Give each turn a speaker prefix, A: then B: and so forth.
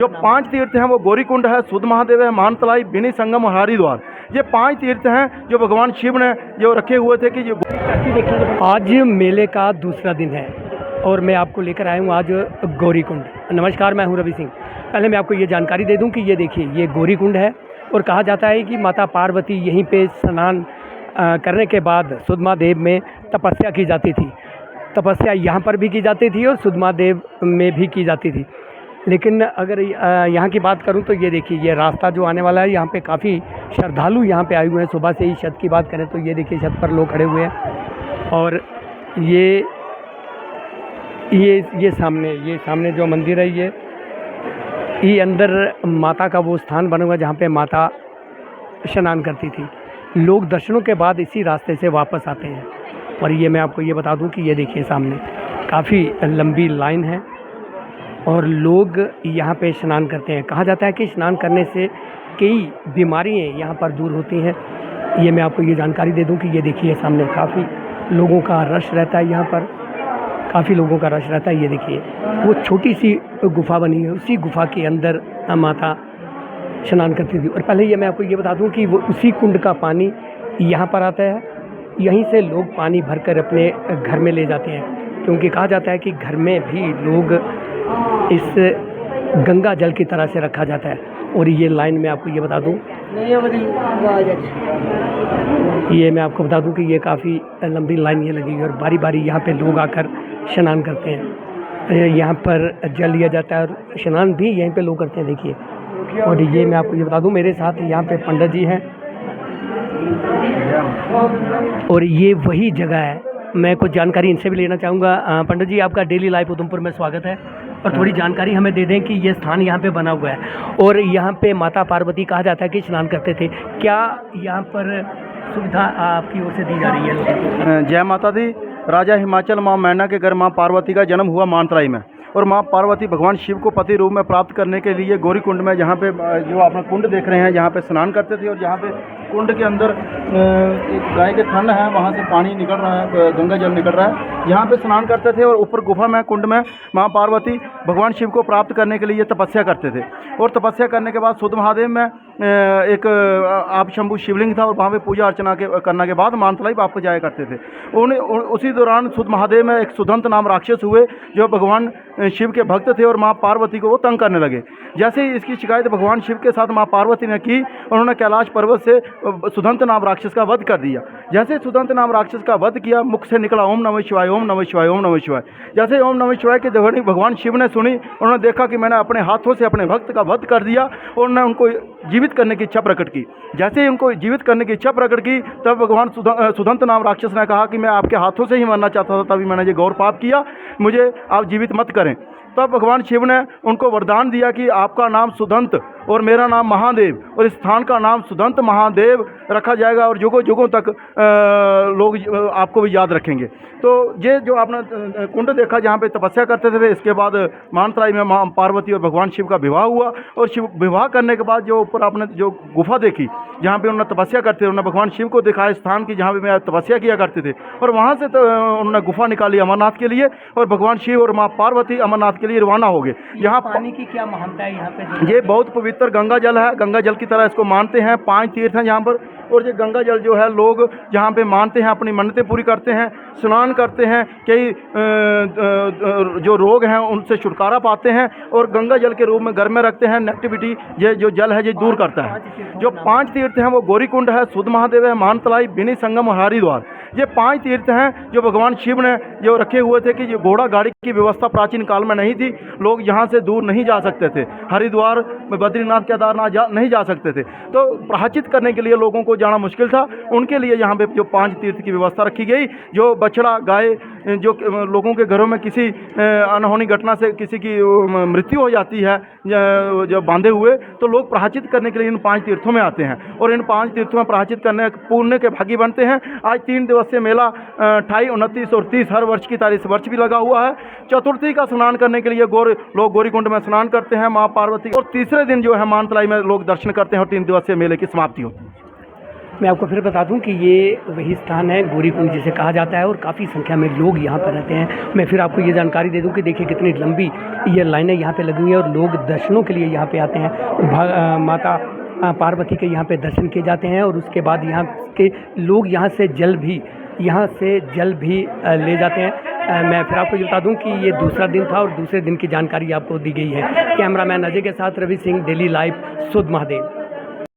A: जो 5 तीर्थ हैं वो गौरीकुंड है, सुध महादेव है, मानतलाई, बिनी संगम और हरिद्वार। ये 5 तीर्थ हैं जो भगवान शिव ने जो रखे हुए थे कि
B: आज मेले का दूसरा दिन है और मैं आपको लेकर आया हूँ आज गौरीकुंड। नमस्कार, मैं हूँ रवि सिंह। पहले मैं आपको ये जानकारी दे दूँ कि ये देखिए, ये गौरीकुंड है और कहा जाता है कि माता पार्वती यहीं पे स्नान करने के बाद सुध महादेव में तपस्या की जाती थी। तपस्या यहाँ पर भी की जाती थी और सुध महादेव में भी की जाती थी। लेकिन अगर यहाँ की बात करूँ तो ये देखिए, ये रास्ता जो आने वाला है, यहाँ पे काफ़ी श्रद्धालु यहाँ पे आए हुए हैं। सुबह से ही छत की बात करें तो ये देखिए, छत पर लोग खड़े हुए हैं। और ये सामने जो मंदिर है, ये अंदर माता का वो स्थान बना हुआ है जहाँ पे माता स्नान करती थी। लोग दर्शनों के बाद इसी रास्ते से वापस आते हैं। और ये मैं आपको ये बता दूं कि ये देखिए, सामने काफ़ी लंबी लाइन है और लोग यहाँ पे स्नान करते हैं। कहा जाता है कि स्नान करने से कई बीमारियाँ यहाँ पर दूर होती हैं। ये मैं आपको ये जानकारी दे दूं कि ये देखिए, सामने काफ़ी लोगों का रश रहता है। यहाँ पर काफ़ी लोगों का रश रहता है। ये देखिए, वो छोटी सी गुफ़ा बनी है, उसी गुफ़ा के अंदर माता स्नान करती थी। और पहले ये मैं आपको ये बता दूं कि वो उसी कुंड का पानी यहाँ पर आता है। यहीं से लोग पानी भरकर अपने घर में ले जाते हैं, क्योंकि कहा जाता है कि घर में भी लोग इस गंगा जल की तरह से रखा जाता है। और ये लाइन में आपको ये बता दूं, ये मैं आपको बता दूं कि ये काफ़ी लंबी लाइन ये लगी है और बारी बारी यहाँ पे लोग आकर स्नान करते हैं। यहाँ पर जल लिया जाता है और स्नान भी यहीं पे लोग करते हैं। देखिए, और ये मैं आपको ये बता दूं, मेरे साथ यहाँ पे पंडित जी हैं और ये वही जगह है। मैं कुछ जानकारी इनसे भी लेना चाहूँगा। पंडित जी, आपका डेली लाइफ उधमपुर में स्वागत है। और थोड़ी जानकारी हमें दे दें कि ये स्थान यहाँ पे बना हुआ है और यहाँ पे माता पार्वती कहा जाता है कि स्नान करते थे। क्या यहाँ पर सुविधा आपकी ओर से दी जा रही है?
A: जय माता दी। राजा हिमाचल माँ मैना के घर माँ पार्वती का जन्म हुआ मानतलाई में, और माँ पार्वती भगवान शिव को पति रूप में प्राप्त करने के लिए गौरीकुंड में, जहाँ पे जो अपना कुंड देख रहे हैं, यहाँ पे स्नान करते थे। और जहाँ पे कुंड के अंदर एक गाय के थन है, वहाँ से पानी निकल रहा है, गंगा जल निकल रहा है, यहाँ पे स्नान करते थे। और ऊपर गुफा में, कुंड में माँ पार्वती भगवान शिव को प्राप्त करने के लिए तपस्या करते थे। और तपस्या करने के बाद सुध महादेव में एक आप शंभु शिवलिंग था और वहाँ पे पूजा अर्चना करने के बाद मानतलाई वापस जाया करते थे। उसी दौरान सुध महादेव में एक सुदंत नाम राक्षस हुए जो भगवान शिव के भक्त थे और माँ पार्वती को वो तंग करने लगे। जैसे ही इसकी शिकायत भगवान शिव के साथ माँ पार्वती ने की, उन्होंने कैलाश पर्वत से सुदंत नाम राक्षस का वध कर दिया। जैसे सुदंत नाम राक्षस का वध किया, मुख से निकला ओम नमः शिवाय, ओम नमः शिवाय, ओम नमः शिवाय। जैसे ओम नमः शिवाय की ध्वनि भगवान शिव ने सुनी, उन्होंने देखा कि मैंने अपने हाथों से अपने भक्त का वध कर दिया और उन्होंने उनको जीवित करने की इच्छा प्रकट की। जैसे ही उनको जीवित करने की इच्छा प्रकट की, तब भगवान सुदंत नाम राक्षस ने कहा कि मैं आपके हाथों से ही मरना चाहता था, तभी मैंने ये घोर पाप किया, मुझे आप जीवित मत करें। तब भगवान शिव ने उनको वरदान दिया कि आपका नाम सुदंत और मेरा नाम महादेव, और इस स्थान का नाम सुदंत महादेव रखा जाएगा और युगों युगों तक लोग आपको भी याद रखेंगे। तो ये जो आपने कुंड देखा जहाँ पे तपस्या करते थे, इसके बाद मानतलाई में माँ पार्वती और भगवान शिव का विवाह हुआ। और शिव विवाह करने के बाद जो ऊपर आपने जो गुफा देखी जहाँ पे उन्होंने तपस्या करते थे, उन्होंने भगवान शिव को दिखाया स्थान की जहाँ पे मैं तपस्या किया करते थे। और वहाँ से तो उन्होंने गुफा निकाली अमरनाथ के लिए, और भगवान शिव और माँ पार्वती अमरनाथ के लिए रवाना हो गए। यहाँ
B: पानी की क्या महानता है यहाँ पे?
A: ये बहुत पवित्र गंगा जल है, गंगा जल की तरह इसको मानते हैं। 5 तीर्थ हैं यहाँ पर, और ये गंगा जल जो है लोग यहाँ पे मानते हैं, अपनी मन्नतें पूरी करते हैं, स्नान करते हैं, कई जो रोग हैं उनसे छुटकारा पाते हैं, और गंगा जल के रूप में घर में रखते हैं। नेगेटिविटी ये जो जल है ये दूर करता है। जो 5 तीर्थ हैं वो गौरीकुंड है, सुध महादेव है, मानतलाई, बिनी संगम और हरिद्वार। ये 5 तीर्थ हैं जो भगवान शिव ने जो रखे हुए थे कि ये घोड़ा गाड़ी की व्यवस्था प्राचीन काल में नहीं थी, लोग यहाँ से दूर नहीं जा सकते थे, हरिद्वार में बद्रीनाथ केदारनाथ नहीं जा सकते थे, तो प्रायश्चित करने के लिए लोगों को जाना मुश्किल था। उनके लिए यहाँ पे जो 5 तीर्थ की व्यवस्था रखी गई। जो बछड़ा गाय जो लोगों के घरों में किसी अनहोनी घटना से किसी की मृत्यु हो जाती है जब बांधे हुए, तो लोग प्रायश्चित करने के लिए इन 5 तीर्थों में आते हैं और इन 5 तीर्थों में प्रायश्चित करने पुण्य के भागी बनते हैं। आज 3 दिवसीय मेला 28, 29 और 30 हर वर्ष की तरह इस वर्ष भी लगा हुआ है। चतुर्थी का स्नान करने के लिए लोग गौरीकुंड में स्नान करते हैं माँ पार्वती, और तीसरे दिन जो है मानतलाई में लोग दर्शन करते हैं और 3 दिवसीय मेले की समाप्ति होती है।
B: मैं आपको फिर बता दूं कि ये वही स्थान है, गौरी कुंड जिसे कहा जाता है, और काफ़ी संख्या में लोग यहाँ पर रहते हैं। मैं फिर आपको ये जानकारी दे दूं कि देखिए कितनी लंबी ये लाइनें यहाँ पे लगी हुई हैं और लोग दर्शनों के लिए यहाँ पे आते हैं। माता पार्वती के यहाँ पे दर्शन किए जाते हैं और उसके बाद यहाँ के लोग यहाँ से जल भी ले जाते हैं। मैं फिर आपको ये बता दूं कि ये दूसरा दिन था और दूसरे दिन की जानकारी आपको दी गई है। कैमरामैन अजय के साथ रवि सिंह, डेली लाइव, सुध महादेव।